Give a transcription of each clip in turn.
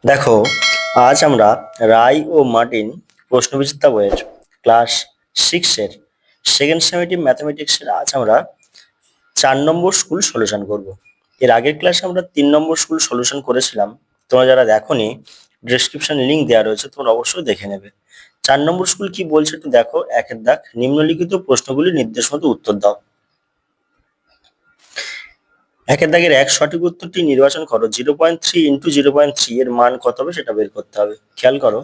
দেখো, আজ আমরা রায় ও মার্টিন প্রশ্নবিচিত্রা বইয়ের ক্লাস 6-এর সেকেন্ড সেমিটিভ ম্যাথমেটিক্সের আজ আমরা 4 নম্বর স্কুল সলিউশন করব। এর আগের ক্লাসে আমরা 3 নম্বর স্কুল সলিউশন করেছিলাম। তোমরা যারা দেখোনি, ডেসক্রিপশন লিংক দেওয়া রয়েছে, তোমরা অবশ্যই দেখে নেবে। 4 নম্বর স্কুল কি বলছে একটু দেখো। একের দাগ, নিম্নলিখিত প্রশ্নগুলি নির্দেশ মতো উত্তর দাও। একের দাগের এক, সঠিক উত্তরটি নির্বাচন করো। 0.3 ইন্টু 0.3 এর মান কত হবে সেটা বের করতে হবে। খেয়াল করো,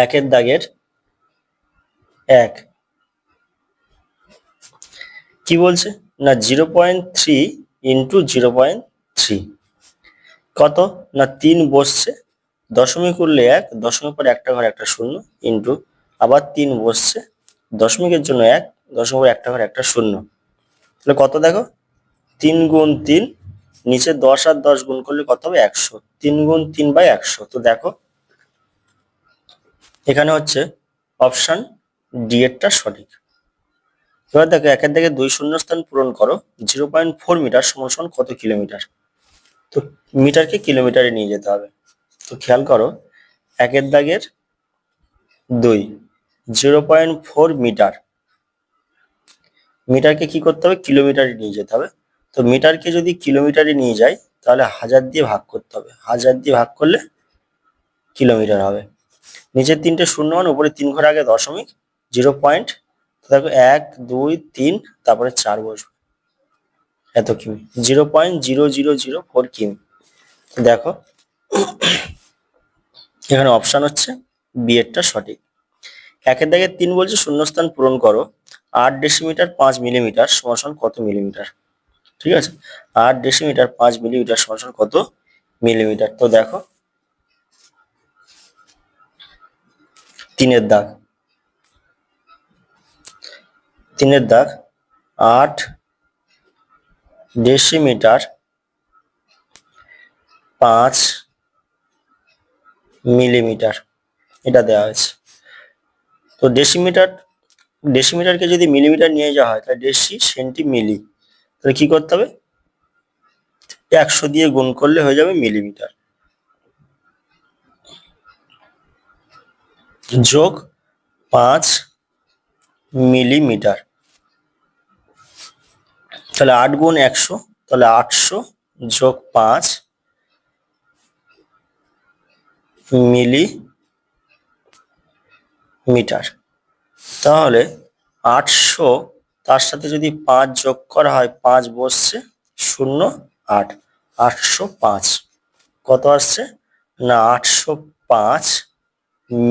একের দাগের এক কি বলছে না 0.3 ইন্টু 0.3 কত না 3 বসছে, দশমিক উঠলে 1, দশমিক পরে একটা ঘর একটা শূন্য, ইন্টু আবার 3 বসছে, দশমিকের জন্য 1, দশমিক পরে একটা ঘর একটা শূন্য। তাহলে কত দেখো, 3 গুণ 3, নিচে 10 আর 10 গুণ করলে কত হবে 100। 3 গুণ 3/100। তো দেখো এখানে হচ্ছে অপশন ডি এরটা সঠিক। এবার দেখো, একের দিকে 2 শূন্যস্থান পূরণ করো। 0.4 মিটার সমান সমান কত কিলোমিটার। তো মিটারকে কিলোমিটারে নিয়ে যেতে হবে। তো খেয়াল করো, একের দাগের 2, 0.4 মিটার, মিটারকে কি করতে হবে কিলোমিটারে নিয়ে যেতে হবে। তো মিটারকে যদি কিলোমিটারে নিয়ে যাই তাহলে 1000 দিয়ে ভাগ করতে হবে। 1000 দিয়ে ভাগ করলে কিলোমিটার হবে। নিচের 3টে শূন্য মান, উপরে 3 ঘর আগে দশমিক, 0 পয়েন্ট, দেখো 1, 2, 3, তারপরে 4 বসবে, এত কিমি, 0.0004 কিমি। দেখো এখানে অপশন হচ্ছে বি এরটা সঠিক। একের দাগে 3 বলছে শূন্যস্থান পূরণ করো। 8 ডেসিমিটার 5 মিলিমিটার সমান সমান কত মিলিমিটার। ঠিক আছে, 8 ডেসিমিটার 5 মিলিমিটার সমান সমান কত মিলিমিটার। তো দেখো তিনের দাগ, 8 ডেসিমিটার 5 মিলিমিটার এটা দেওয়া হয়েছে। তো ডেসিমিটারকে যদি মিলিমিটার নিয়ে যাওয়া হয় তাহলে ডেসি সেন্টি মিলি, তাহলে কি করতে হবে 100 দিয়ে গুণ করলে হয়ে যাবে মিলিমিটার, যোগ 5 মিলিমিটার। তাহলে 8 গুণ 100, তাহলে 800 যোগ 5 মিলিমিটার। তাহলে 800, তার সাথে যদি 5 যোগ করা হয়, 5 বসছে, 0, 8, 805 কত আসছে না 805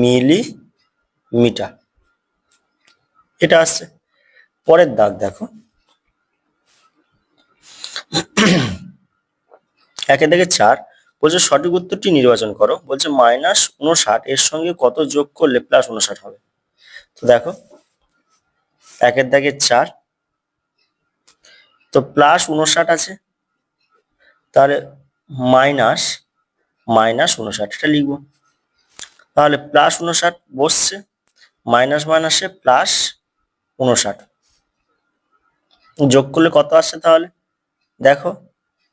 মিলিমিটার এটা আসছে। পরের দাগ দেখো, একের দাগে 4 বলছে সঠিক উত্তরটি নির্বাচন করো। বলছে -59 এর সঙ্গে কত যোগ করলে +59 হবে। তো দেখো একের দাগে 4, তো +59 আছে, তাহলে -59 এটা লিখবো। তাহলে +59 বসছে, মাইনাস মাইনাসে +59 যোগ করলে কত আসছে। তাহলে দেখো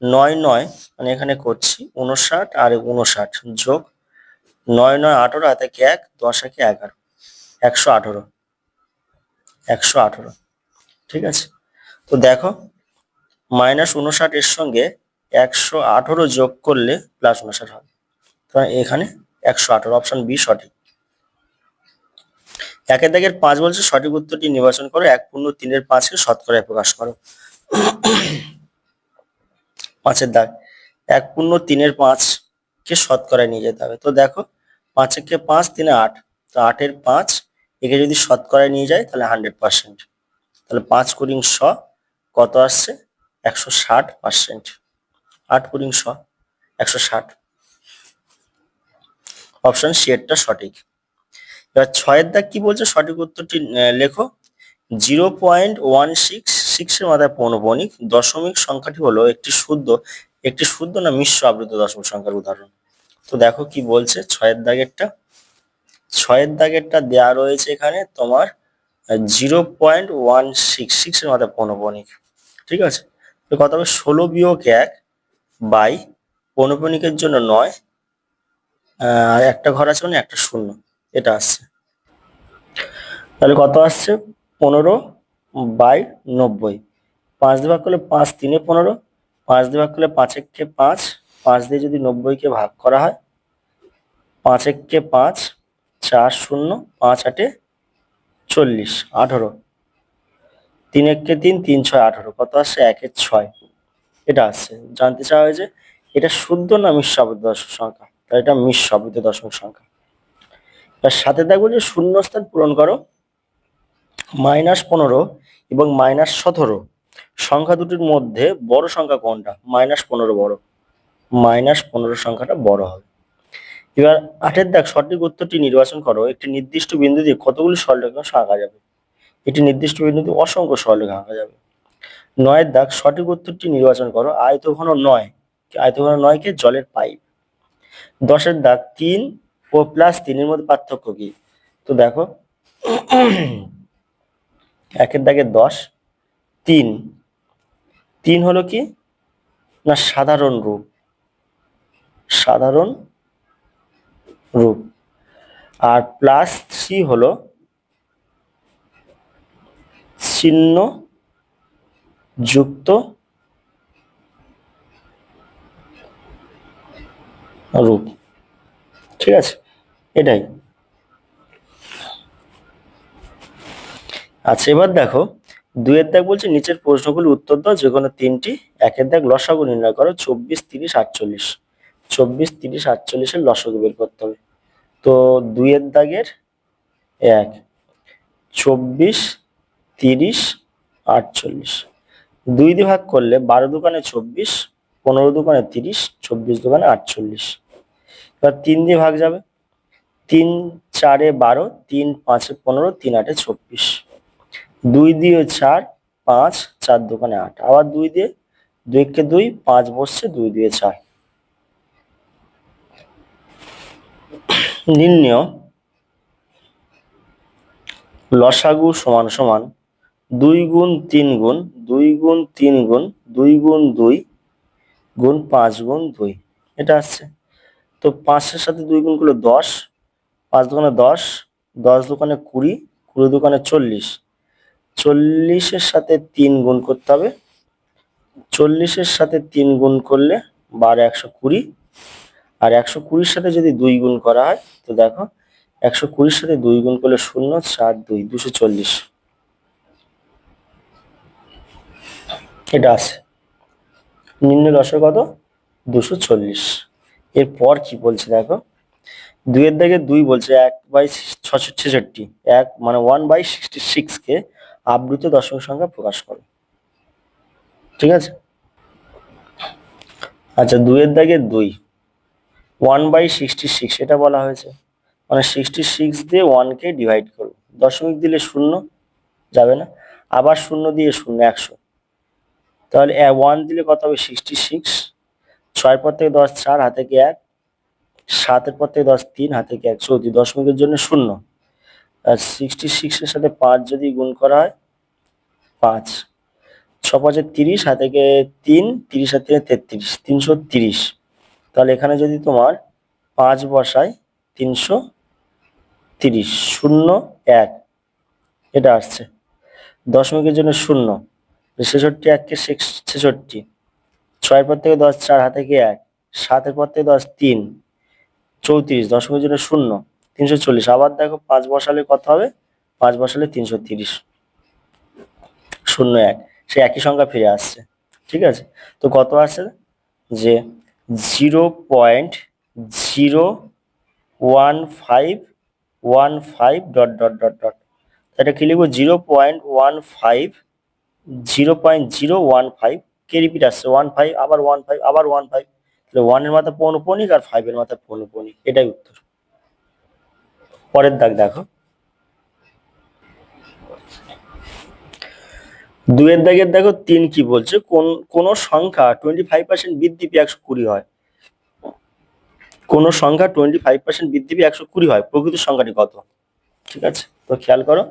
9 9, মানে এখানে করছি 59 আর 59 যোগ 9 9 18, হাতে 1, 10 একে 11, 118, 118। ঠিক আছে, তো দেখো -59 এর সঙ্গে 118 যোগ করলে +59 হবে। তো এখানে 118, অপশন বি সঠিক। একের দাগের 5 বলছে সঠিক উত্তরটি নির্বাচন করো। 1/3 কে শতকরায় প্রকাশ করো। 5-এর দাগ, 1/3 কে শতকরায় নিয়ে যেতে হবে। তো দেখো 5 একে 5, 3 8, তো 8-এর 5 একে যদি শতকরায় নিয়ে যায় তাহলে 100%, তাহলে 5 কুড়ি 100 কত আসছে 160%। 8 কুড়ি 100 160, অপশন সি এরটা সঠিক। এবার 6-এর দাগ কি বলছে সঠিক উত্তরটি লেখো। 0.166 এর মাথায় পৌনঃপুনিক দশমিক সংখ্যাটি হলো একটি শুদ্ধ না মিশ্র আবৃত দশমিক সংখ্যার উদাহরণ। তো দেখো কি বলছে 6-এর দাগেরটা দেয়া রয়েছে এখানে তোমার 0.166 এর মাথায় পৌনঃপুনিক। ঠিক আছে, তো কত হবে 16 - 1 বাই পৌনঃপুনিকের জন্য 9, আর একটা ঘর আছে মানে একটা শূন্য, এটা আসছে। তাহলে কত আসছে? 15/90। 5 দিয়ে ভাগ করলে 5 3 15, 5 দিয়ে ভাগ করলে 5 1 5, 5 দিয়ে যদি 90-কে ভাগ করা হয়, 5 1 5, 4 0, 5 8 40, 18, 3 1 3, 3 6 18, কত আসছে? 1 6, এটা আসছে। জানতে চাওয়া হয়েছে এটা শুদ্ধ না মিশ্র আবৃত দশমিক সংখ্যা, তাই এটা মিশ্র আবৃত দশমিক সংখ্যা। তার সাথে দেখবো যে শূন্যস্থান পূরণ করো। -15 এবং -17 সংখ্যা দুটির মধ্যে বড় সংখ্যা কোনটা? -15 বড়, -15 সংখ্যাটা বড় হবে। এবার 8-এর দাগ, সঠিক উত্তরটি নির্বাচন করো। একটি নির্দিষ্ট বিন্দু দিয়ে কতগুলি সরলরেখা আঁকা যাবে? একটি নির্দিষ্ট বিন্দু দিয়ে অসংখ্য সরলরেখা আঁকা যাবে। 9-এর দাগ, সঠিক উত্তরটি নির্বাচন করো। আয়তঘন 9, আয়তঘন 9-কে জলের পাইপ। 10-এর দাগ, 3 ও +3 এর মধ্যে পার্থক্য কি? তো দেখো, 1-এর দাগে 10, 3, 3 হলো কি না সাধারণ রূপ, সাধারণ রূপ, আর +3 হলো চিহ্ন যুক্ত রূপ। ঠিক আছে, এটাই। আচ্ছা, এবার দেখো 2-এর দাগ বলছে নিচের প্রশ্নগুলি উত্তর দাও যে কোনো 3টি। 1-এর দাগ, লসাগু নির্ণয় করো। 24 30 48, 24 30 48 এর লসাগু বের করতে হবে। তো 2-এর দাগের 1, 24 30 48, 2 দিয়ে ভাগ করলে 12 দোকানে 24, 15 দোকানে 30, 24 দোকানে 48। এবার 3 দিয়ে ভাগ যাবে, 3 4 12, 3 5 15, 3 8 24, 2 দিয়ে 4, 5 4 দোকানে 8, আবার 2 দিয়ে, 2 কে 2, 5 বসছে, 2 দিয়ে 4। নির্ণয় লসাগু সমান সমান 2 গুণ 3 গুণ 2 গুণ 3 গুণ 2 গুণ 2 গুণ 5 গুণ 2, এটা আসছে। তো 5-এর সাথে 2 গুণ করলে 10, 5 দোকানে 10, 10 দোকানে 20, 20 দোকানে 40, 40-এর সাথে 3 গুণ করতে হবে। 40-এর সাথে 3 গুণ করলে 12 120, আর 120-র সাথে যদি 2 গুণ করা হয়, তো দেখো 120-র সাথে 2 গুণ করলে 0 4 2 240, এটা আছে। নিম্নের লসাগু কত? 240। এরপর কি বলছে দেখো, 2-এর দাগে 2 বলছে 1/66, 1 মানে 1/66 কে আবৃত দশমিক সংখ্যা প্রকাশ করো। ঠিক আছে। আচ্ছা, 2-এর দাগে 2 1/66 এটা বলা হয়েছে, মানে 66 দিয়ে 1 কে ডিভাইড করো। দশমিক দিলে 0 যাবে না, আবার 0 দিয়ে 0 100, তাহলে 1 দিলে কত হবে? 66, 6-এর পর থেকে 10 4, হাতে কি 1, 7-এর পর থেকে 10 3, হাতে কি 1, 34, দশমিকের জন্য 0। আর 66-এর সাথে 5 যদি গুণ করা হয়, 5, 6 5 30, হাতে গিয়ে 3, 30 আর 3 33, 330। তাহলে এখানে যদি তোমার 5 বসাই, 330, 0 1, এটা আসছে। দশমিকের জন্য 0, 66 1 কে 66, 6-এর পর থেকে 10 4, হাতে গিয়ে 1, 7-এর পর থেকে 10 3, 34, দশমিকের জন্য 0, 340। আবার দেখো 5 বসালে কত হবে? 5 বসালে 330, 0 1, সে একই সংখ্যা ফিরে আসছে। ঠিক আছে, তো কত আছে? যে 0.01515 ডট ডট ডট ডট, এটা কি লিখবো? 0.15, 0.015 কে রিপিট আসছে 15, আবার 15, আবার 15, তাহলে 1 এর মাথা পৌনঃপুনিক আর 5 এর মাথা পৌনঃপুনিক, এটাই উত্তর। পরের দাগ দেখো, 2-এর দাগের দেখো 3 কি বলছে? কোন সংখ্যা 25% বৃদ্ধি পেয়ে 120 হয়? কোন সংখ্যা 25% বৃদ্ধি পেয়ে 120 হয়, প্রকৃত সংখ্যাটি কত? ঠিক আছে, তো খেয়াল করো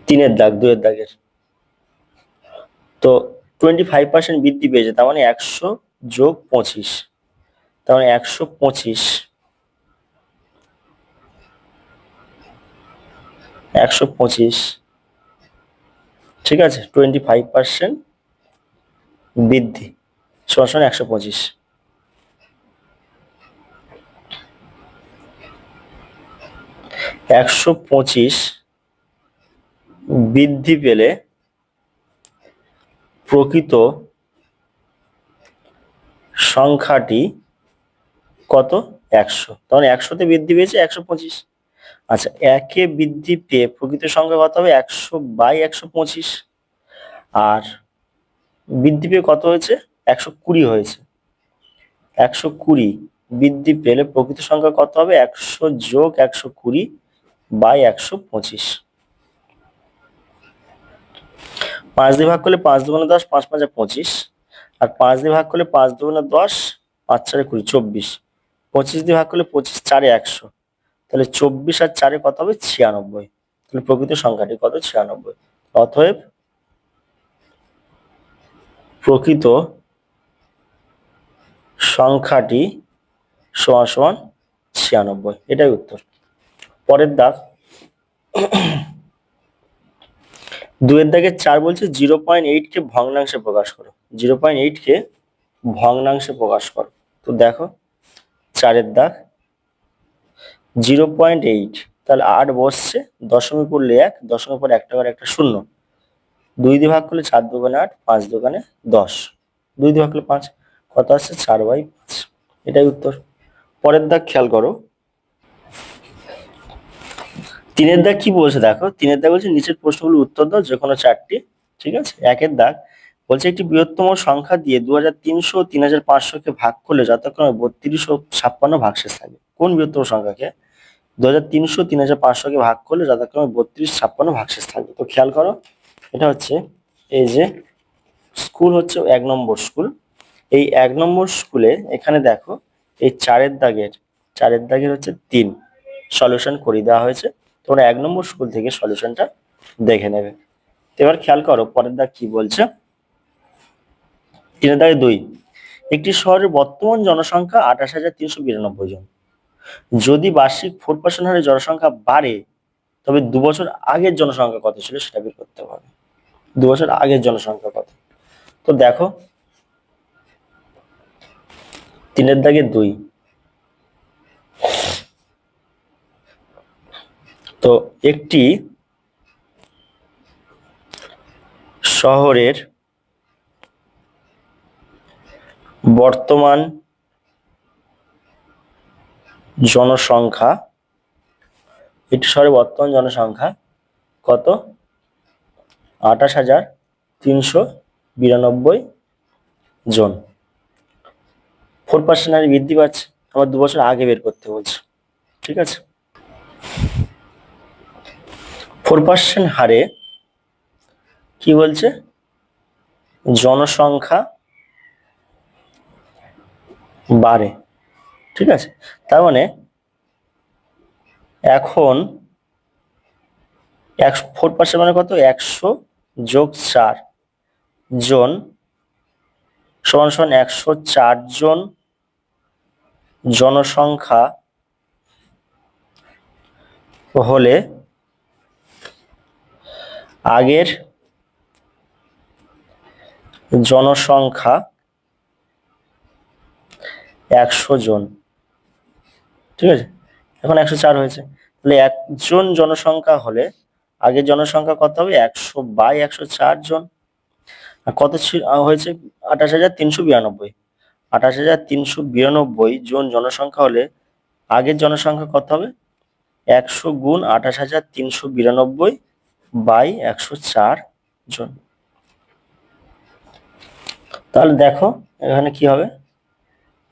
3-এর দাগ, 2-এর দাগের। তো 25% বৃদ্ধি পেয়েছে, তার মানে 100 যোগ 25, তার মানে 125, 125, ঠিক আছে, 25% বৃদ্ধি সমান 125। 125 বৃদ্ধি পেলে প্রকৃত সংখ্যাটি কত? 100, তখন 100তে বৃদ্ধি পেয়েছে 125। আচ্ছা, 1-এ বৃদ্ধি পেয়ে প্রকৃত সংখ্যা কত হবে? 100/125। আর বৃদ্ধি পেয়ে কত হয়েছে? 120 হয়েছে। 120 বৃদ্ধি পেলে প্রকৃত সংখ্যা কত হবে? 100 যোগ 120/125। 5 দিয়ে ভাগ করলে 5 দুগুণে 10, 5 5 25, আর 5 দিয়ে ভাগ করলে 5 দুগুণে 10, 5 4 20, 24। 25 দিয়ে ভাগ করলে 25 4 100, তাহলে 24 আর 4 কত হবে? 96। তাহলে প্রকৃত সংখ্যাটি কত? 96। অতএব প্রকৃত সংখ্যাটি সমান সমান 96, এটাই উত্তর। পরের দাগ, 2-এর দাগে 4 বলছে 0.8 কে ভগ্নাংশে প্রকাশ করো। 0.8 কে ভগ্নাংশে প্রকাশ করো। তো দেখো 4-এর দাগ 0.8, তাহলে 8 বসছে, দশমিক করলে 1, দশমিক পরে একটা করে একটা শূন্য, 2 দিয়ে ভাগ করলে 4 দুগুণে 8, 5 দুগুণে 10, 2 দিয়ে ভাগ করলে 5, কত আসছে? 4/5, এটাই উত্তর। পরের দাগ খেয়াল করো, 3-এর দাগ কি বলছে দেখো, 3-এর দাগ বলছে নিচের প্রশ্নগুলোর উত্তর দাও যে কোনো 4টি, ঠিক আছে। 1-এর দাগ বলছে একটি বৃহত্তম সংখ্যা দিয়ে 2300 ও 3500 কে ভাগ করলে যথাক্রমে 32 ও 56 ভাগশেষ থাকবে। কোন বৃহত্তম সংখ্যাকে 2300 3500 কে ভাগ করলে যথাক্রমে 32 56 ভাগশেষ থাকবে? তো খেয়াল করো, এটা হচ্ছে এই যে স্কুল হচ্ছে 1 নম্বর স্কুল। এই 1 নম্বর স্কুলে এখানে দেখো এই 4-এর দাগের হচ্ছে 3 সলিউশন করে দেওয়া হয়েছে। তোমরা 1 নম্বর স্কুল থেকে সলিউশনটা দেখে নেবে। এবার খেয়াল করো পরের দাগ কি বলছে। 3-এর দাগে 2, একটি শহরের বর্তমান জনসংখ্যা 28,392 জন। যদি বার্ষিক 4% হারে জনসংখ্যা বাড়ে, তবে 2 বছর আগের জনসংখ্যা কত ছিল সেটা বের করতে হবে। 2 বছর আগের জনসংখ্যা কত? তো দেখো 3-এর দাগে 2, তো একটি শহরের বর্তমান জনসংখ্যা, কত? 28,392 জন। 4% হারে বৃদ্ধি পাচ্ছে, আমার 2 বছর আগে বের করতে বলছে, ঠিক আছে। 4% হারে কি বলছে? জনসংখ্যা বাড়ে, ঠিক আছে। তার মানে এখন 4% মানে কত? 100 যোগ 4 জন সমান সমান 104 জন জনসংখ্যা হলে আগের জনসংখ্যা 100 জন, ঠিক আছে। এখন 104 হয়েছে, তাহলে একজন জনসংখ্যা হলে আগের জনসংখ্যা কত হবে? 100/104 জন। আর কত হয়েছে? 28,392। 28,392 জন জনসংখ্যা হলে আগের জনসংখ্যা কত হবে? 100 গুণ 28,392/104 জন। তাহলে দেখো এখানে কি হবে,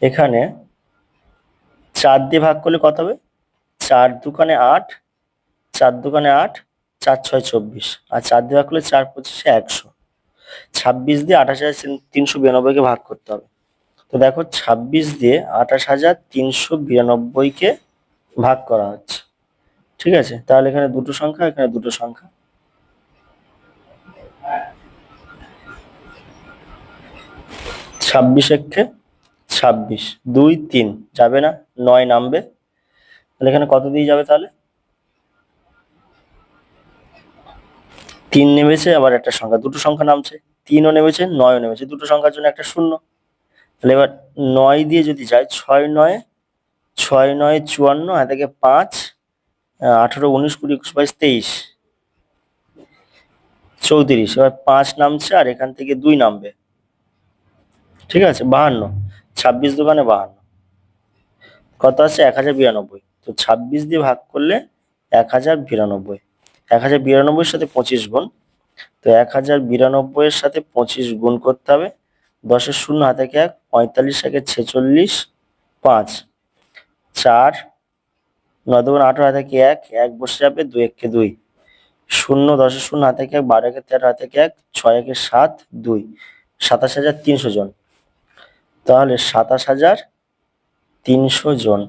এখানে 4 দিয়ে ভাগ করলে কত হবে? 4 দুগুণে 8, 4 দুগুণে 8, 4 6 24, আর 4 দিয়ে ভাগ করলে 4 25 100, 26 দিয়ে 28,392 কে ভাগ করতে হবে। তো দেখো 26 দিয়ে 28,392 কে ভাগ করা হচ্ছে, ঠিক আছে। তাহলে এখানে দুটো সংখ্যা, এখানে দুটো সংখ্যা, 26 একে 26, 2 3 যাবে না, 9 নামবে। তাহলে এখানে কত দিয়ে যাবে? তাহলে 3 নেমেছে, আবার একটা সংখ্যা, দুটো সংখ্যা নামছে, 3ও নেমেছে 9ও নেমেছে, দুটো সংখ্যার জন্য একটা শূন্য। তাহলে এবার 9 দিয়ে যদি যায়, 6 9 6 9 54, হাত থেকে 5, 18 19 20 21 22 23 34, এবার 5 নামছে আর এখান থেকে 2 নামবে, ঠিক আছে, 52, 26 দোকানে 52, কত আছে? 1092। তো 26 দিয়ে ভাগ করলে 1092, 1092 সাথে 25 গুণ, তো 1092 এর সাথে 25 গুণ করতে হবে। 10-এর শূন্য, হাতে 1, 45 একে 46, 5 4 9 2 18, হাতে 1 1 বসে যাবে, 2 একে 2 শূন্য, 10-এর শূন্য, হাতে 1, 12 একে 13, হাতে 1 6 একে 7 2, 27300 জন। তাহলে 27300 জন,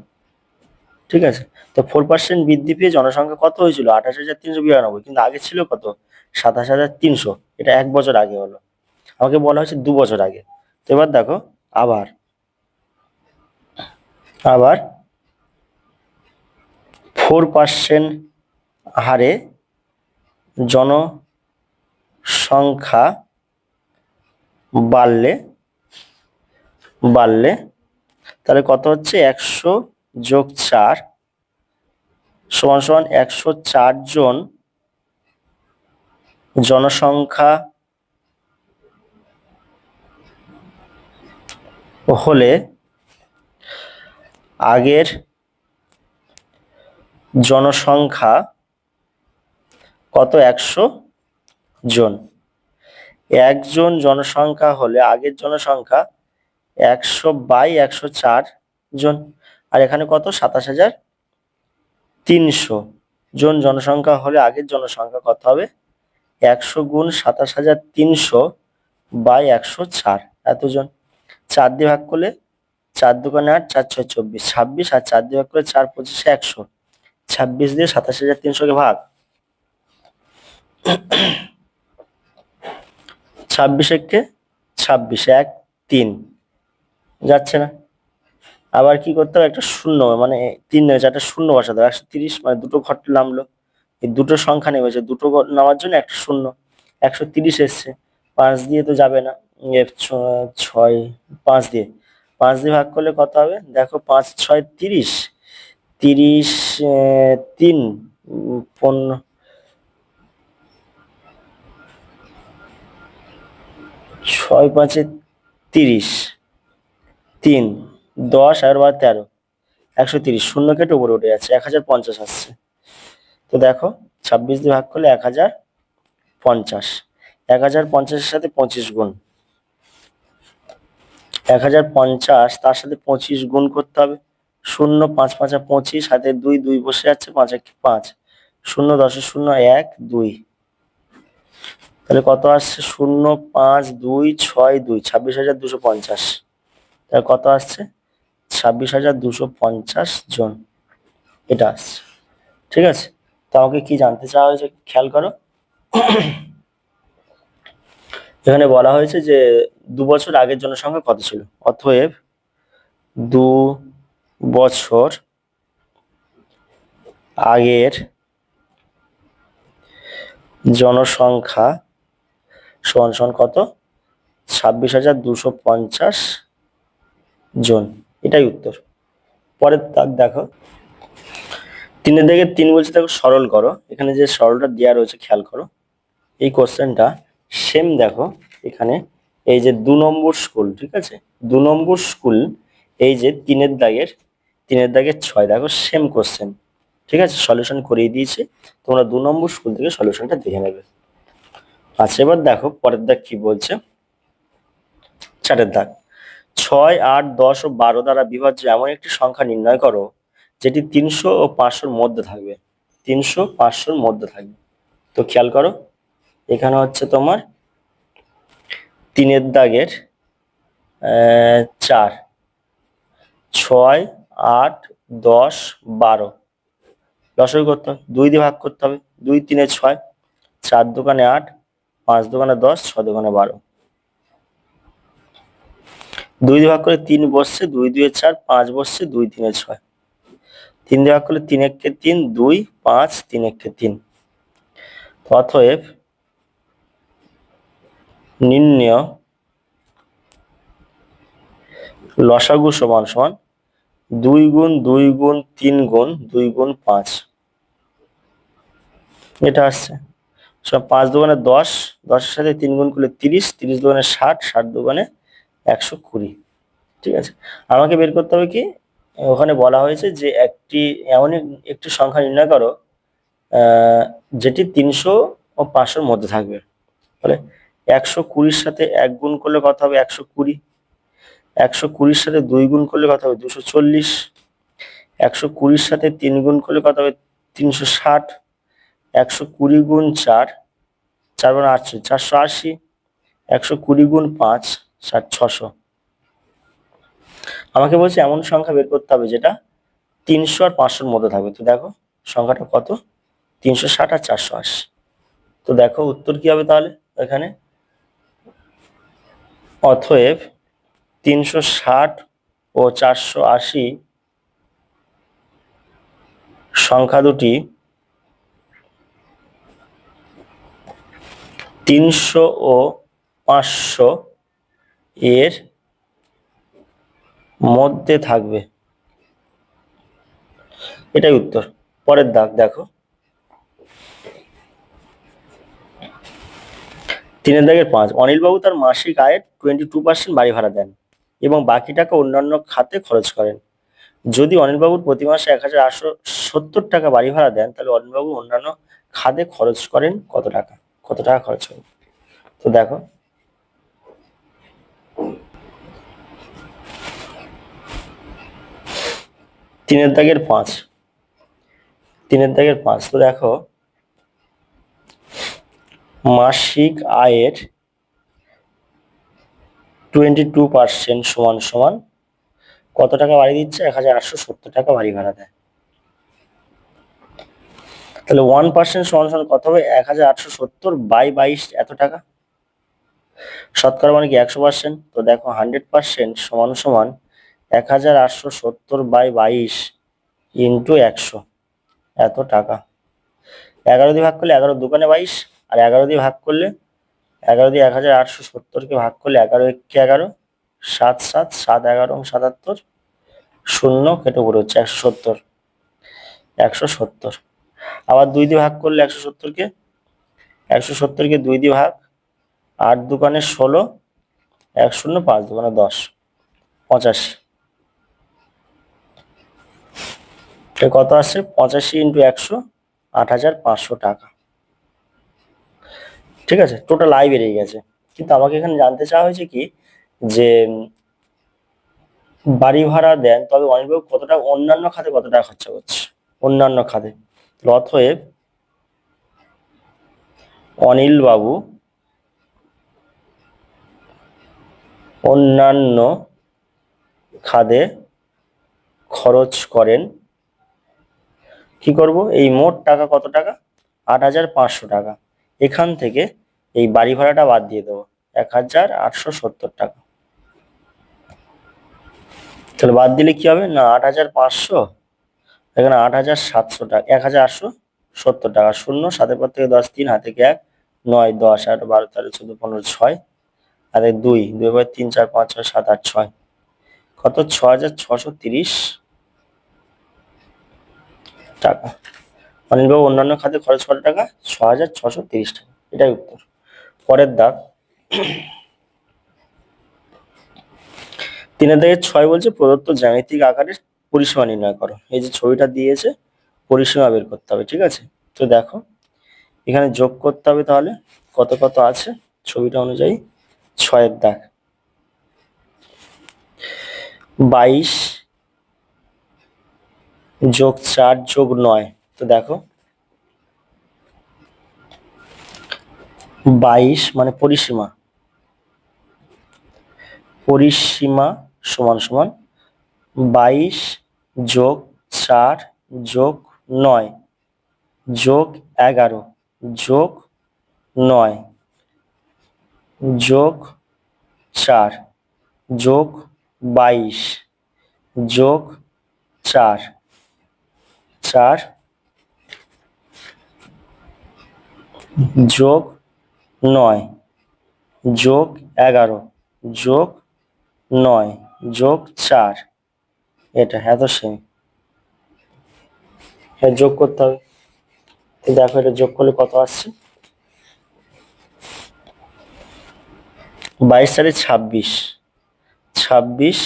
ঠিক আছে। তো 4% বৃদ্ধি পেয়ে জনসংখ্যা কত হয়েছিল? 28392, কিন্তু আগে ছিল কত? 27300। এটা 1 বছর আগে হলো, আমাকে বলা হয়েছে 2 বছর আগে। তো এবার দেখো, আবার আবার 4% হারে জনসংখ্যা বাড়লে তাহলে কত হচ্ছে? 100 যোগ 4 সমান সমান 104 জন জনসংখ্যা হলে আগের জনসংখ্যা কত? 100 জন। একজন জনসংখ্যা হলে আগের জনসংখ্যা 100/104 জন, আর এখানে কত? 27300 জন জনসংখ্যা হলে আগের জনসংখ্যা কত হবে? 100 গুণ 27300/104, এতজন। 4 দিয়ে ভাগ করলে 4 দুগুণে 8, 4 6 24, 26, আর 4 দিয়ে ভাগ করে 4 25 100, 26 দিয়ে 27300 কে ভাগ, 26 একে 26, 1 3 যাচ্ছে না। আবার কি করতে হবে? একটা শূন্য, মানে 3 নেমেছে, একটা শূন্য বসাতে হবে। 130, মানে দুটো ঘর নামলো, এই দুটো সংখ্যা নেমেছে, দুটো নামার জন্য একটা শূন্য। 130 এসছে, 5 দিয়ে তো যাবে না, 6 5 দিয়ে, 5 দিয়ে ভাগ করলে কত হবে? দেখো, 5 6 30, 30 3 15, 6 5 30, 3 10 আর 13, 130, শূন্য কেটে উপরে উঠে যাচ্ছে, 1050 আসছে। তো দেখো, 26 দিয়ে ভাগ করলে 1050, 1050-এর সাথে 25 গুণ, 1050 তার সাথে 25 গুণ করতে হবে। শূন্য, 5 5 25, হাতে 2 2 বসে যাচ্ছে, 5 1 5, শূন্য, 10-এর শূন্য 1 2, তাহলে কত আসছে? 0 5 2 6 2, 26250। তাহলে কত আসছে? 26250 জন, এটা আসছে, ঠিক আছে। তো আমাকে কি জানতে চাওয়া হয়েছে খেয়াল করো। এখানে বলা হয়েছে যে 2 বছর আগের জনসংখ্যা কত ছিল, অতএব 2 বছর আগের জনসংখ্যা সমান সমান কত? 26250 জন, এটাই উত্তর। পরের দাগ দেখো, 3 থেকে 3 বলছে, দেখো সরল করো। এখানে যে সরলটা দেওয়া রয়েছে খেয়াল করো, এই কোশ্চেনটা সেম। দেখো এখানে এই যে 2 নম্বর স্কুল, ঠিক আছে, 2 নম্বর স্কুল, এই যে 3-এর দাগের 6, দেখো সেম কোশ্চেন, ঠিক আছে, সলিউশন করিয়ে দিয়েছি, তোমরা 2 নম্বর স্কুল থেকে সলিউশনটা দেখে নেবে। আচ্ছা, এবার দেখো পরের দাগ কি বলছে। 4-এর দাগ, 6 8 10 ও 12 দ্বারা বিভাজ্য এমন একটি সংখ্যা নির্ণয় করো যেটি 300 ও 500-র মধ্যে থাকবে। 300 500-র মধ্যে থাকবে। তো খেয়াল করো, এখানে হচ্ছে তোমার 3-এর দাগের 4, 6 8 10 12, লসাগু করতে হবে, 2 দিয়ে ভাগ করতে হবে, 2 3 6, 4 দোকানে 8, 5 দোকানে 10, 6 দোকানে 12। 2 দিয়ে ভাগ করলে 3 বসছে, 2 2 4, 5 বসছে, 2 3 6। 3 দিয়ে ভাগ করলে 3 1 3, 2 5, 3 1 3। অতএব নির্ণেয় লসাগু সমান সমান 2 গুণ 2 গুণ 3 গুণ 2 গুণ 5। এটা আসছে সব 5 দোকানে 10, 10-এর সাথে 3 গুণ করলে 30, 30 দোকানে 60, 60 দোকানে 120। ঠিক আছে, আমাকে বের করতে হবে কি, ওখানে বলা হয়েছে যে এমন একটি সংখ্যা নির্ণয় করো যেটি 300 ও 500-র মধ্যে থাকবে। তাহলে 120-র সাথে 1 গুণ করলে কত হবে? 120। 120-র সাথে 2 গুণ করলে কত হবে? 240। 120-র সাথে 3 গুণ করলে কত হবে? 360। 120 গুণ 4, 4 গুণ 8, 480। 120 গুণ 5, 600। আমাকে বলছে এমন সংখ্যা বের করতে হবে যেটা 300 আর 500-র মধ্যে থাকবে। তো দেখো সংখ্যাটা কত? 360 আর 480। তো দেখো উত্তর কি হবে তাহলে এখানে? অতএব 360 ও 480 সংখ্যা দুটি 300 ও 500 এর মধ্যে থাকবে। এটাই উত্তর। পরের দাগ দেখো, 3 দাগের 5। অনিলবাবু তার মাসিক আয়ের 22% বাড়ি ভাড়া দেন এবং বাকি টাকা অন্যান্য খাতে খরচ করেন। যদি অনিলবাবুর প্রতি মাসে 1870 টাকা বাড়ি ভাড়া দেন, তাহলে অনিলবাবু অন্যান্য খাতে খরচ করেন কত টাকা? কত টাকা খরচ করেন? তো দেখো, তিনের দাগের 5, তো দেখো মাসিক আয়ের 22% সমান সমান কত টাকা বাড়ি দিচ্ছে? 1870 টাকা বাড়ি ভাড়া দেয়। তাহলে 1% সমান সমান কত হবে? 1870 বাই 22 এত টাকা। শতকরা মানে কি 100%। তো দেখো 100% সমান সমান 1870 বাই 22 ইন্টু 100, এত টাকা। 11 দিয়ে ভাগ করলে 11 দোকানে 22, আর 11 দিয়ে ভাগ করলে 11 দিয়ে 1870-কে ভাগ করলে 11 একে 11, 7 7, 7 11 77, শূন্য কেটে পড়ে হচ্ছে 170। 170 আবার 2 দিয়ে ভাগ করলে 170-কে 2 দিয়ে ভাগ, 8 দোকানে 16, 1 0, 5 দোকানে 10, 85। কত আসছে? 85 ইন্টু 100, 8500 টাকা। ঠিক আছে, টোটাল আয় বেরিয়ে গেছে। কিন্তু আমাকে এখানে জানতে চাওয়া হয়েছে কি, যে বাড়ি ভাড়া দেন, তবে অনিলবাবু কত টাকা অন্যান্য খাতে কত টাকা খরচা করছে? অন্যান্য খাতে। অতএব অনিলবাবু অন্যান্য খাতে খরচ করেন, কি করব, এই মোট টাকা কত টাকা? 8500 টাকা। এখান থেকে এই বাড়ি ভাড়াটা বাদ দিয়ে দেবো, 1870 টাকা। তাহলে বাদ দিলে কি হবে না, 8500, এখানে 8700 টাকা, 1870 টাকা। শূন্য, 7-এর পর থেকে 10, 3 হাতে থেকে 1, 9 10 11 12 13 14 15 6, আর 2 2 এর 3 4 5 6 7 8 6, কত? 6630 টাকা। অনিলবাবু অন্যান্য খাতে খরচ কত টাকা? 6630 টাকা। এটাই উত্তর। পরের দাগ, 3 দাগের 6 বলছে প্রদত্ত জ্যামিতিক আকারের পরিসীমা নির্ণয় করো। এই যে ছবিটা দিয়েছে, পরিসীমা বের করতে হবে। ঠিক আছে, তো দেখো এখানে যোগ করতে হবে, তাহলে কত কত আছে ছবিটা অনুযায়ী। 6-এর দাগ, 22 যোগ 4 যোগ 9। তো দেখো 22 মানে পরিসীমা, সমান সমান 22 যোগ 4 যোগ 9 যোগ 11 যোগ 9 যোগ 4 যোগ 22 যোগ 4 4 যোগ 9 যোগ 11 যোগ 9 যোগ 4, এটা এত সেমি। হ্যাঁ, যোগ করতে হবে। তো দেখো এটা যোগ করলে কত আসছে, 22 4 26, 26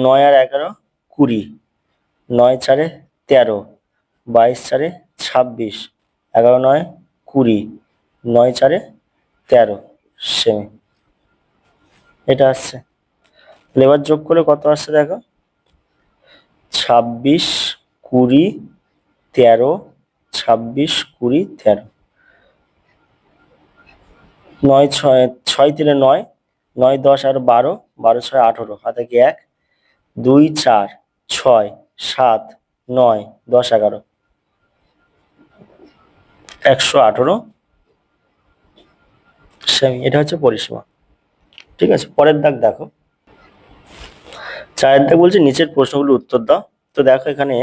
9 আর 11 20, 9 4 13, 22 4 26, 11 9 20, 9 4 13 সেমি, এটা আসছে। তাহলে এবার যোগ করলে কত আসছে দেখো, 26 20 13, 26 20 13, 9 6 6 3 9, 9 10 আর 12, 12 6 18, হাতে কি 1 2 4 6 7 9 10 11, 118 সেমি, এটা হচ্ছে পরিসীমা। ঠিক আছে, পরের দাগ দেখো, চারের দাগ বলছে নিচের প্রশ্নগুলোর উত্তর দাও। তো দেখো এখানে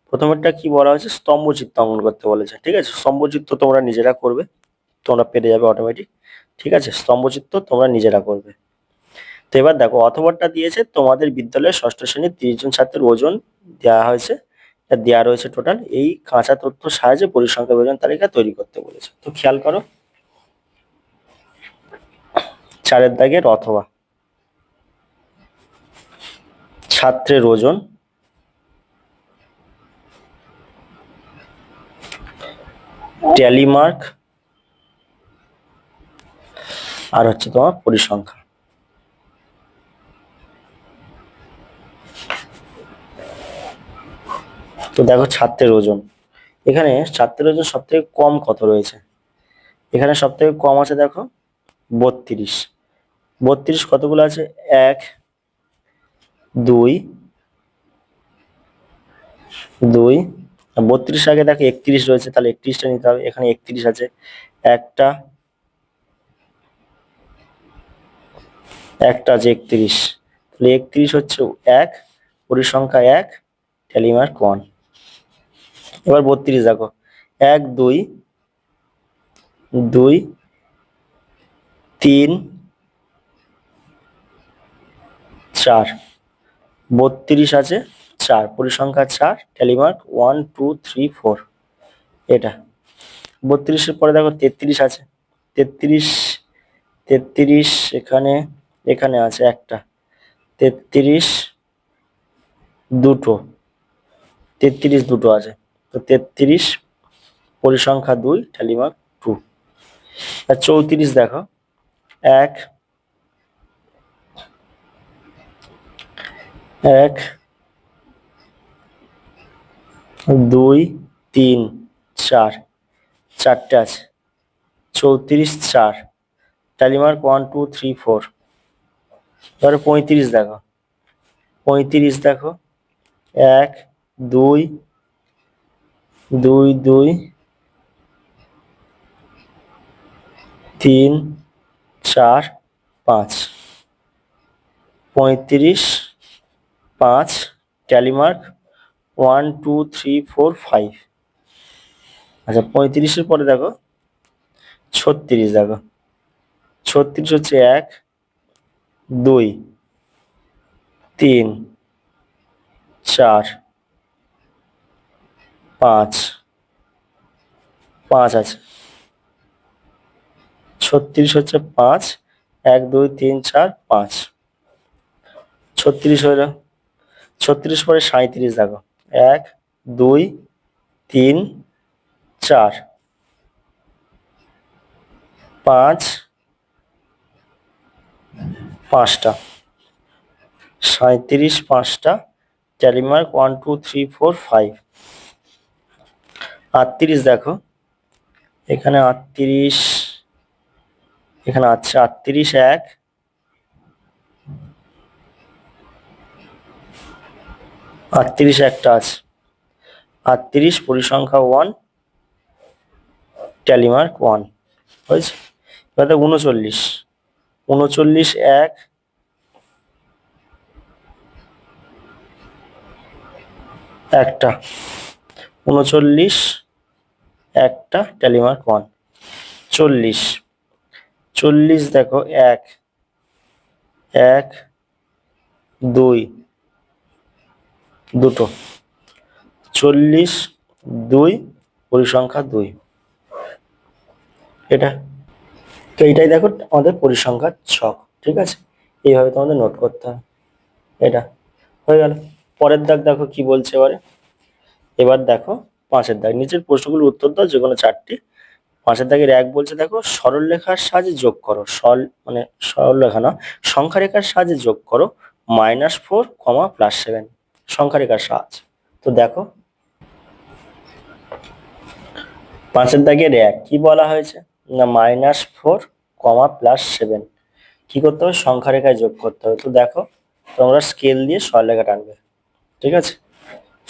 প্রথমেরটা কি বলা হয়েছে, স্তম্ভচিত্র অঙ্কন করতে বলেছে। ঠিক আছে, স্তম্ভচিত্র তোমরা নিজেরা করবে, তোমরা পেরে যাবে অটোমেটিক। ঠিক আছে, স্তম্ভচিত্র তোমরা নিজেরা করবে। তো এবার দেখো অথবাটা দিয়েছে, তোমাদের বিদ্যালয়ে ষষ্ঠ শ্রেণীর 30 জন ছাত্রের ওজন দেওয়া হয়েছে, দেওয়া রয়েছে টোটাল। এই কাঁচা তথ্য সাহায্যে পরিসংখ্যান ওজন তালিকা তৈরি করতে বলেছে। তো খেয়াল করো, চারের দাগের অথবা, ছাত্রের ওজন, ট্যালি মার্ক, আর হচ্ছে তোমার পরিসংখ্যা। তো দেখো ছাত্রের ওজন, এখানে ছাত্রের ওজন সব থেকে কম কত রয়েছে, এখানে সব থেকে কম আছে দেখো 32, 32 কতগুলো আছে, 1 2 2, 32 আগে দেখো 31 রয়েছে, তাহলে 31টা নিতে হবে। এখানে 31 আছে, একটা আছে 31, তাহলে 31 হচ্ছে 1, পরিসংখ্যা 1, ট্যালি মার্ক 1। এবার 32 দেখো, 1 2 2 3 4, 32 আছে 4, পরিসংখ্যা 4, ট্যালি মার্ক 1 2 3 4, এটা। 32-এর পরে দেখো 33 আছে, 33 33 এখানে, এখানে আছে একটা, 33 দুটো, 33 দুটো আছে। তো 33 পরিসংখ্যা 2, ট্যালি মার্ক 2। আর 34 দেখো, 1 1 2 3 4, চারটে আছে, 34 4, ট্যালি মার্ক 1 2 3 4। এবারে 35 দেখো, 35 দেখো, 1 2 2 2 3 4 5, 35 5, ট্যালি মার্ক 1 2 3 4 5। আচ্ছা 35-এর পরে দেখো 36 দেখো, 36 হচ্ছে 1 2 3 4 5, 5 আছে, 36 হচ্ছে 5, 1 2 3 4 5, 36 হলো। 36 পরে 37 দেখো, 1 2 3 4 5, 5টা, 37 5টা, ট্যালি মার্ক 1 2 3 4 5। 38 দেখো, এখানে 38, এখানে আছে 38 1, 38 একটা আছে, 38 পরিসংখ্যা 1, ট্যালি মার্ক 1 হয়েছে। এবার 39 39 1 একটা 39 একটা ট্যালিমার্ক 1 40 40 দেখো 1 1 2 দুটো 40 2 পরিসংখ্যা 2 এটা। তো এইটাই দেখো আমাদের পরিসংখ্যার ছক, ঠিক আছে, এইভাবে তোমাদের নোট করতে হবে। এটা হয়ে গেল। পরের দাগ দেখো কি বলছে এবারে। এবার দেখো 5-এর দাগ, নিচের প্রশ্নগুলোর উত্তর দাও যে কোনো 4টি। 5-এর দাগের 1 বলছে দেখো সরলরেখার সাহায্যে যোগ করো, মানে সরলরেখা না, সংখ্যা রেখার সাহায্যে যোগ করো -4, +7 সংখ্যা রেখার সাহায্যে। তো দেখো 5-এর দাগের 1 কি বলা হয়েছে না -4, +7 কি করতে হবে, সংখ্যা রেখায় যোগ করতে হবে। তো দেখো তোমরা স্কেল দিয়ে সরলরেখা টানবে, ঠিক আছে।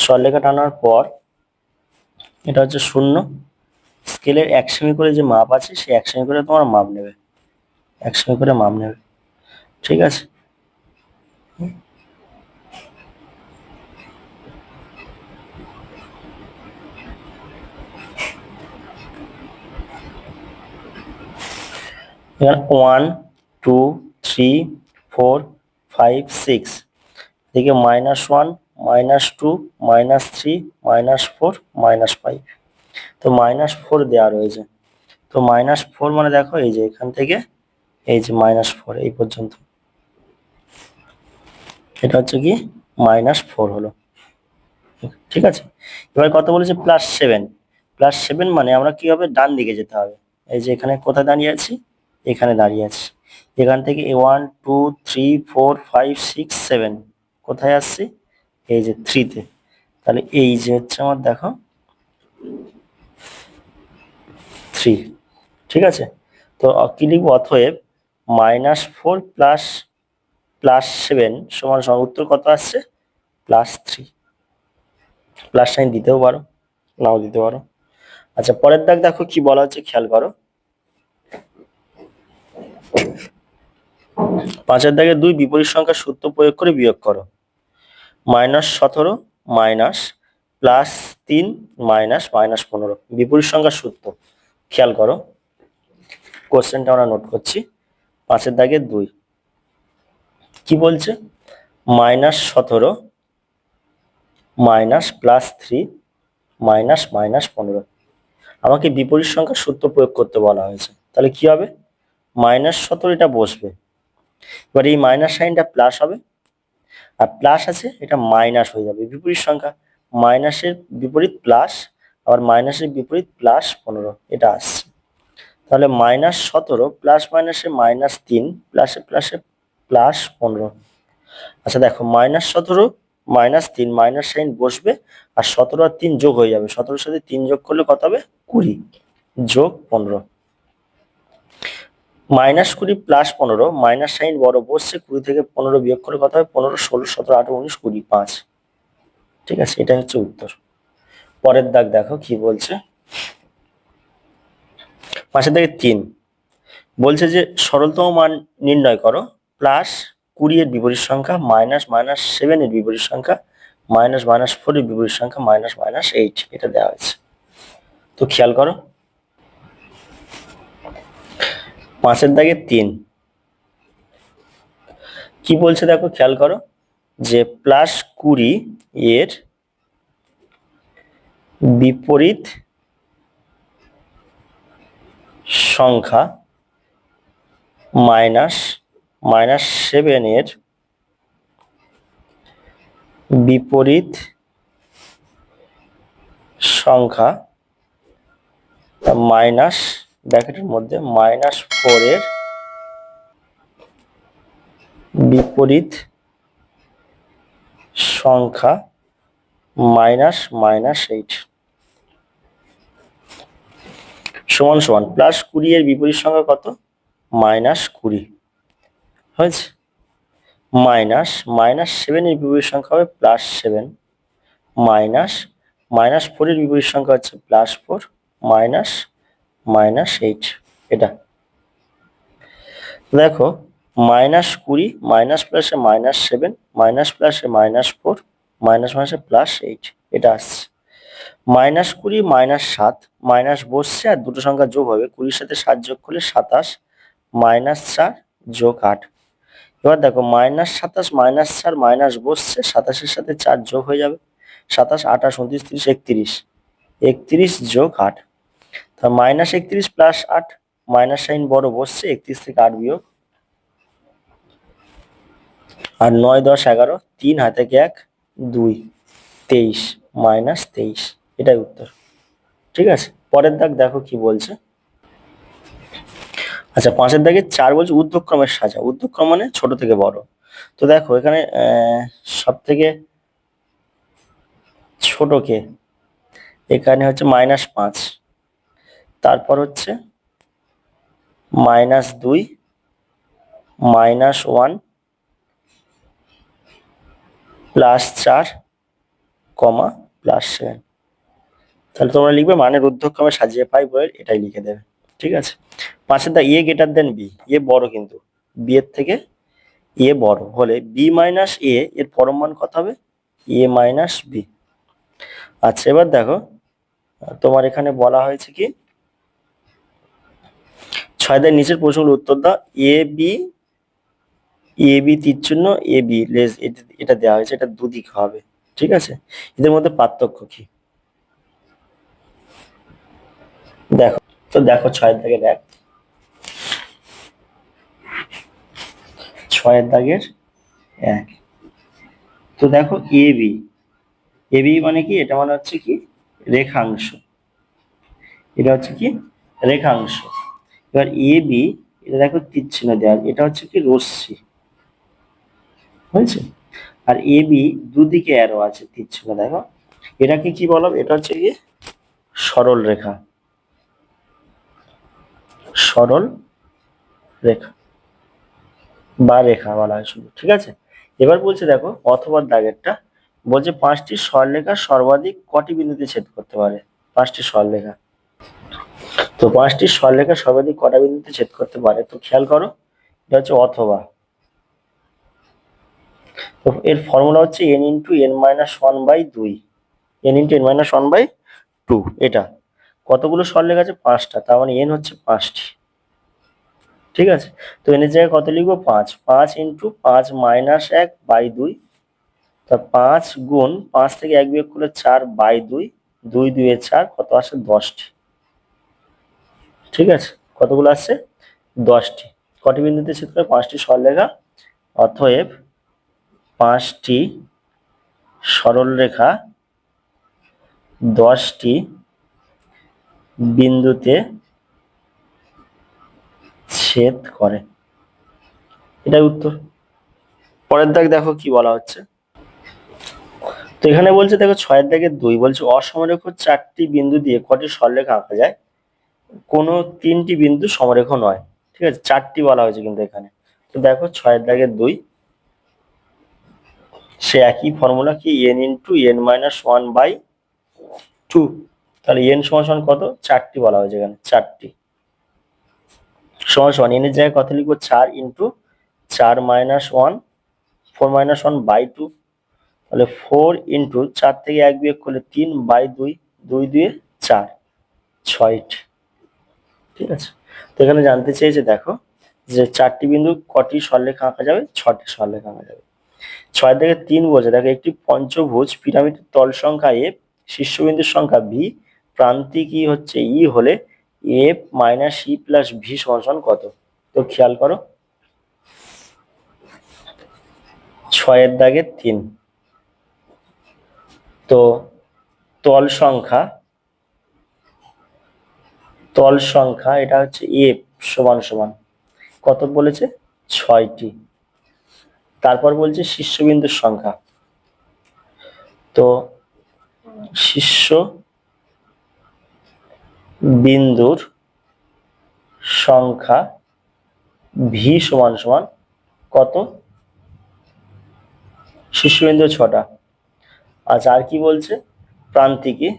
সরলরেখা টানার পর এটা হচ্ছে 0, স্কেলের 1 সেমি করে যে মাপ আছে সেই 1 সেমি করে তোমার মাপ নেবে, 1 সেমি করে মাপ নেবে, ঠিক আছে। এখানে 1 2 3 4 5 6, এদিকে -1 -2 -3 -4 -5, তো -4 দেওয়া রয়েছে। তো -4 মানে দেখো এই যে এখান থেকে এই যে -4 এই পর্যন্ত, এটা হচ্ছে কি -4 হলো, ঠিক আছে। এবার কত বলেছে +7, +7 মানে আমরা কি হবে, ডান দিকে যেতে হবে। এই যে এখানে কোথায় দাঁড়িয়ে আছি, এখানে দাঁড়িয়ে আছি, এখান থেকে 1 2 3 4 5 6 7 কোথায় আসছি, এই যে 3-তে। তাহলে এই যে হচ্ছে আমার দেখো 3, ঠিক আছে। তো কি লিখবো, অতএব -4 +7 সমান সমান উত্তর কত আসছে, +3। প্লাস সাইন দিতেও পারো, নাও দিতে পারো। আচ্ছা পরের দাগ দেখো কি বলা হচ্ছে, খেয়াল করো। 5-এর দাগে 2 বিপরীত সংখ্যার সূত্র প্রয়োগ করে বিয়োগ করো। -17 +3 -15 বিপরীত সংখ্যার সূত্র। খেয়াল করো কোশ্চেনটা আমরা নোট করছি। 5-এর দাগে 2 কি বলছে, -17 +3 -15 আমাকে বিপরীত সংখ্যার সূত্র প্রয়োগ করতে বলা হয়েছে। তাহলে কি হবে, -17 এটা বসবে, এবার এই মাইনাস সাইনটা প্লাস হবে, আর প্লাস আছে এটা মাইনাস হয়ে যাবে, বিপরীত সংখ্যা, মাইনাসের বিপরীত প্লাস, আবার মাইনাসের বিপরীত +15 এটা আসছে। তাহলে -17 প্লাস মাইনাসে -3 প্লাসে প্লাসে +15। আচ্ছা দেখো -17 -3 মাইনাস সাইন বসবে, আর 17 আর 3 যোগ হয়ে যাবে, 17-এর সাথে 3 যোগ করলে কত হবে, 20 যোগ 15, -20 +15 মাইনাস সাইন বড় বসছে, 20 থেকে 15 বিয়োগ করে কত হবে, 15 16 17 18 19 20 5, ঠিক আছে, এটা হচ্ছে উত্তর। পরের দাগ দেখো কি বলছে। 5-এর দাগে 3 বলছে যে সরলতম মান নির্ণয় করো, +20 এর বিপরীত সংখ্যা, -7 এর বিপরীত সংখ্যা, -4 এর বিপরীত সংখ্যা, -8 এটা দেওয়া হয়েছে। তো খেয়াল করো 5-এর দাগে 3 কি বলছে দেখো, খেয়াল করো যে +20 এর বিপরীত সংখ্যা -7 এর বিপরীত সংখ্যা মাইনাস ব্র্যাকেটের মধ্যে -4 এর বিপরীত সংখ্যা -8 সমান সমান +20 এর বিপরীত সংখ্যা কত, -20 হয়েছে, -7 এর বিপরীত সংখ্যা হবে +7, -4 এর বিপরীত সংখ্যা হচ্ছে +4 -8 এটা। দেখো -20 মাইনাস প্লাসে -7 মাইনাস প্লাসে -4 মাইনাস মাইনাসে +8 এটা আসছে। -20 -7 মাইনাস বসছে আর দুটো সংখ্যা যোগ হবে, 20-র সাথে 7 যোগ করলে 27 -4 যোগ 8। এবার দেখো -27 -4 মাইনাস বসছে, 27-এর সাথে 4 যোগ হয়ে যাবে, 27 28 29 30 31, 31 যোগ 8, তা -31 প্লাস 8, মাইনাস সাইন বড় বসছে, 31 থেকে 8 বিয়োগ, আর 9 10 11, 3 হাতে 1 2, 23 -23, এটাই উত্তর। ঠিক আছে, পরের দাগ দেখো কি বলছে। আচ্ছা, 5-এর দাগে 4 বলছে ঊর্ধ্বক্রমের সাজা, ঊর্ধ্বক্রম মানে ছোট থেকে বড়। তো দেখো এখানে সব থেকে ছোট কে, এখানে হচ্ছে -5, তারপর হচ্ছে -2, -1, +4, +7। তাহলে তোমরা লিখবে মানের ঊর্ধ্বক্রমে সাজিয়ে পাই বইয়ের, এটাই লিখে দেবে। ঠিক আছে, 5-এর দা a b, এ বড় কিন্তু বি এর থেকে এ বড় হলে b - a এর পরম মান কত হবে, a - b। আচ্ছা, এবার দেখো তোমার এখানে বলা হয়েছে কি 6 দাগের নিচের প্রশ্নগুলোর উত্তর দাও। A B তীরচিহ্ন A be less, এটা দেওয়া হয়েছে, এটা দুদিক হবে। ঠিক আছে, এদের মধ্যে পার্থক্য কি দেখো। তো দেখো 6 দাগের 6 দাগের 1, তো দেখো এ বি মানে কি, এটা মানে হচ্ছে কি রেখাংশ, এটা হচ্ছে কি রেখাংশ। এবার এ বি, এটা দেখো তীর চিহ্ন দেওয়া, এটা হচ্ছে কি রশ্মি, হয়েছে। আর এ বি দুদিকে অ্যারো আছে তীর চিহ্ন, দেখো এটাকে কি বলা, এটা হচ্ছে কি সরল রেখা, সরল রেখা বা রেখা বলা হয় শুধু। ঠিক আছে, এবার বলছে দেখো অথবা দাগেরটা বলছে 5টি সরলরেখা সর্বাধিক কটি বিন্দুতে ছেদ করতে পারে, 5টি সরলরেখা। তো 5টি সরলরেখা সর্বাধিক কটা বিন্দুতে ছেদ করতে পারে, তো খেয়াল করো এটা হচ্ছে অথবা। তো এর ফর্মুলা হচ্ছে n × n - 1/2, n × n - 1/2, এটা কতগুলো সরলরেখা আছে, 5টা, তার মানে n হচ্ছে 5টি। ঠিক আছে, তো n এর জায়গায় কত লিখবো, 5, 5 × 5 - 1/2, তা 5 গুণ 5 থেকে 1 বিয়োগ করলে 4/2, 2 2 এ 4, কত আসে 10টি। ঠিক আছে, কতগুলো আসছে 10টি। কটি বিন্দুতে ছেদ করে, 5টি সরলরেখা, অতএব 5টি সরলরেখা 10টি বিন্দুতে ছেদ করে, এটাই উত্তর। পরের দাগ দেখো কি বলা হচ্ছে। তো এখানে বলছে দেখো 6 দাগের 2 বলছে অসমরেখ 4টি বিন্দু দিয়ে কটি সরলরেখা আঁকা যায়, কোনো 3টি বিন্দু সমরেখ নয়। ঠিক আছে, 4টি বলা হয়েছে কিন্তু এখানে। তো দেখো 6 দাগের 2, সে একই ফর্মুলা কি n × n - 1/2, তাহলে n সমান কত, 4টি বলা হয়েছে এখানে, 4টি সমান n এর জায়গায় কত লিখবো, 4 × 4 - 1, 4 - 1/2, তাহলে 4 × 4 থেকে 1 বিয়োগ করলে 3/2, 2 2 এ 4, 6টি। ঠিক আছে, তো এখানে জানতে চেয়েছে দেখো যে 4টি বিন্দু কটি সরলরেখা আঁকা যাবে, 6টি সরলরেখা আঁকা যাবে। 6 থেকে 3 বলছে দেখো একটি পঞ্চভুজ পিরামিডের তল সংখ্যা এ, শীর্ষবিন্দুর সংখ্যা বি, প্রান্তিক ই হচ্ছে ই হলে F minus E plus V সমান কত। তো খেয়াল করো 6 দাগের 3, তো তল সংখ্যা এটা হচ্ছে এফ সমান কত বলেছে, 6টি। তারপর বলছে শীর্ষবিন্দুর সংখ্যা, তো শীর্ষ বিন্দুর সংখ্যা ভি সমান কত, শীর্ষবিন্দু 6টা। আচ্ছা, আর কি বলছে, প্রান্তিকি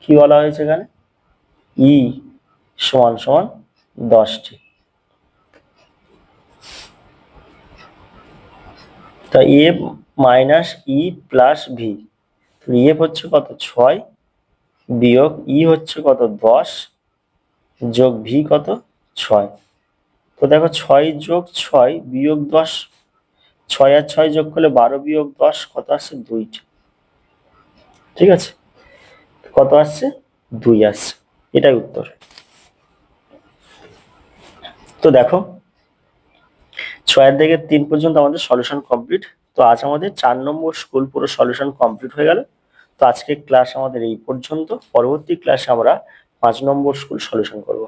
কি বলা হয়েছে এখানে, ই সমান 10টি। তা এ minus E plus V, F হচ্ছে কত 6 বিয়োগ ই হচ্ছে কত 10 যোগ ভি কত 6। তো দেখো 6 যোগ 6 বিয়োগ 10, 6 আর 6 যোগ করলে 12 বিয়োগ 10 কত আসছে 2। ঠিক আছে, কত আসছে 2 আসছে, এটাই উত্তর। তো দেখো 6 থেকে 3 পর্যন্ত আমাদের সলিউশন কমপ্লিট। তো আজ আমাদের 4 নম্বর স্কুল পুরো সলিউশন কমপ্লিট হয়ে গেল। তো আজকের ক্লাস আমাদের এই পর্যন্ত, পরবর্তী ক্লাসে আমরা 5 নম্বর স্কুল সলিউশন করব।